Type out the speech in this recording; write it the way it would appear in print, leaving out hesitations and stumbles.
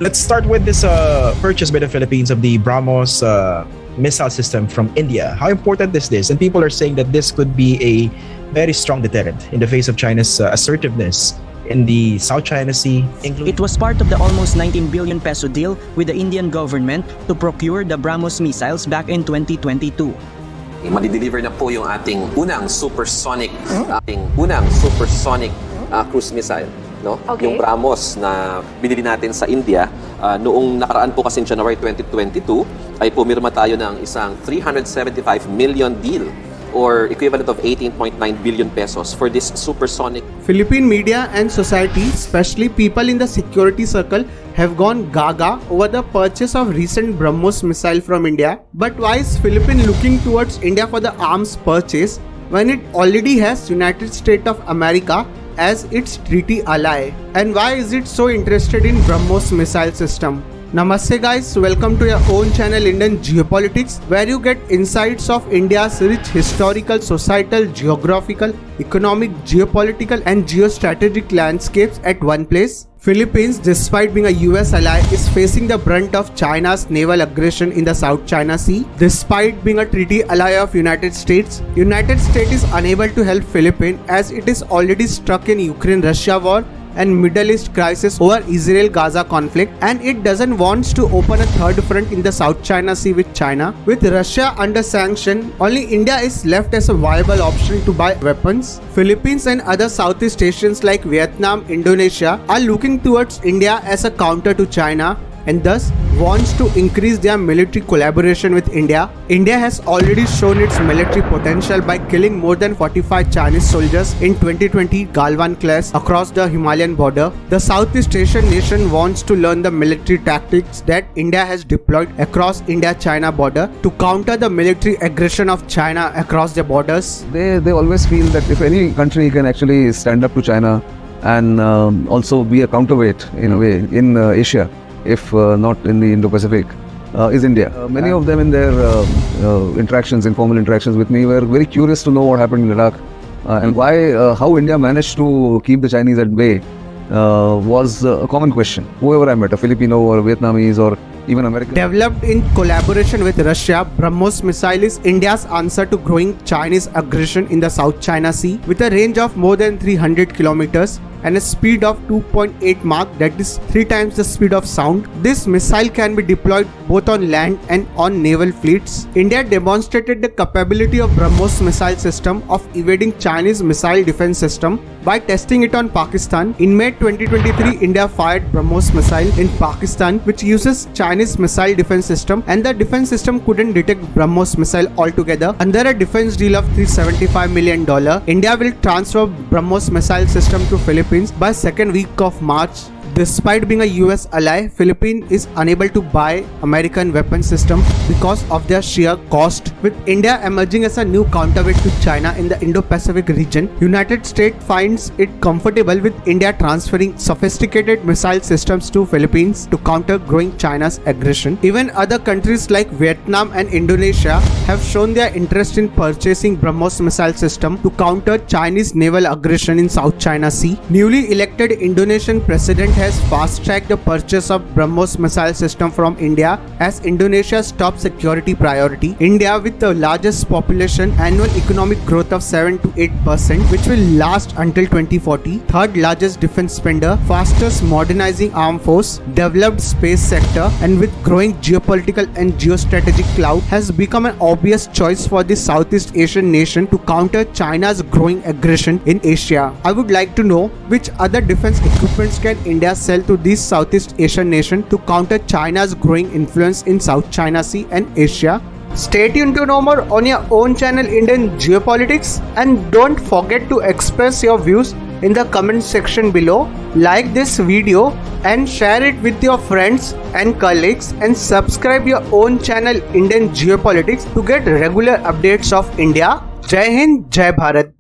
Let's start with this purchase by the Philippines of the BrahMos missile system from India. How important is this? And people are saying that this could be a very strong deterrent in the face of China's assertiveness in the South China Sea. It was part of the almost 19 billion peso deal with the Indian government to procure the BrahMos missiles back in 2022. Madi-deliver na po yung ating unang supersonic cruise missile, no? Okay. Yung BrahMos na binili natin sa India noong nakaraan po kasi January 2022 ay pumirma tayo ng isang 375 million deal or equivalent of 18.9 billion pesos for this supersonic. Philippine media and society, especially people in the security circle, have gone gaga over the purchase of recent BrahMos missile from India. But why is Philippines looking towards India for the arms purchase when it already has United States of America as its treaty ally? And why is it so interested in BrahMos missile system? Namaste guys, welcome to your own channel Indian Geopolitics, where you get insights of India's rich historical, societal, geographical, economic, geopolitical and geostrategic landscapes at one place. Philippines, despite being a US ally, is facing the brunt of China's naval aggression in the South China Sea. Despite being a treaty ally of United States is unable to help Philippines as it is already stuck in Ukraine-Russia war and Middle East crisis over Israel-Gaza conflict, and it doesn't want to open a third front in the South China Sea with China. With Russia under sanction, only India is left as a viable option to buy weapons. Philippines and other Southeast Asians like Vietnam, Indonesia are looking towards India as a counter to China and thus wants to increase their military collaboration with India. India has already shown its military potential by killing more than 45 Chinese soldiers in 2020 Galwan clash across the Himalayan border. The Southeast Asian nation wants to learn the military tactics that India has deployed across India-China border to counter the military aggression of China across the borders. They always feel that if any country can actually stand up to China and also be a counterweight in a way in Asia, if not in the Indo-Pacific, is India. Many of them in their informal interactions with me were very curious to know what happened in Iraq and why, how India managed to keep the Chinese at bay was a common question. Whoever I met, a Filipino or a Vietnamese or even American. Developed in collaboration with Russia, BrahMos missile is India's answer to growing Chinese aggression in the South China Sea with a range of more than 300 kilometers and a speed of 2.8 Mach, that is 3 times the speed of sound. This missile can be deployed both on land and on naval fleets. India demonstrated the capability of BrahMos missile system of evading Chinese missile defense system by testing it on Pakistan. In May 2023, India fired BrahMos missile in Pakistan which uses Chinese missile defense system, and the defense system couldn't detect BrahMos missile altogether. Under a defense deal of $375 million, India will transfer BrahMos missile system to Philippines by second week of March. Despite being a US ally, Philippines is unable to buy American weapon system because of their sheer cost. With India emerging as a new counterweight to China in the Indo-Pacific region, United States finds it comfortable with India transferring sophisticated missile systems to Philippines to counter growing China's aggression. Even other countries like Vietnam and Indonesia have shown their interest in purchasing BrahMos missile system to counter Chinese naval aggression in South China Sea. Newly elected Indonesian president has fast-tracked the purchase of BrahMos missile system from India as Indonesia's top security priority. India, with the largest population, annual economic growth of 7 to 8%, which will last until 2040, third largest defense spender, fastest modernizing armed force, developed space sector, and with growing geopolitical and geostrategic clout, has become an obvious choice for the Southeast Asian nation to counter China's growing aggression in Asia. I would like to know which other defense equipments can India sell to these Southeast Asian nations to counter China's growing influence in South China Sea and Asia. Stay tuned to know more on your own channel Indian Geopolitics, and don't forget to express your views in the comment section below. Like this video and share it with your friends and colleagues, and subscribe your own channel Indian Geopolitics to get regular updates of India. Jai Hind, Jai Bharat.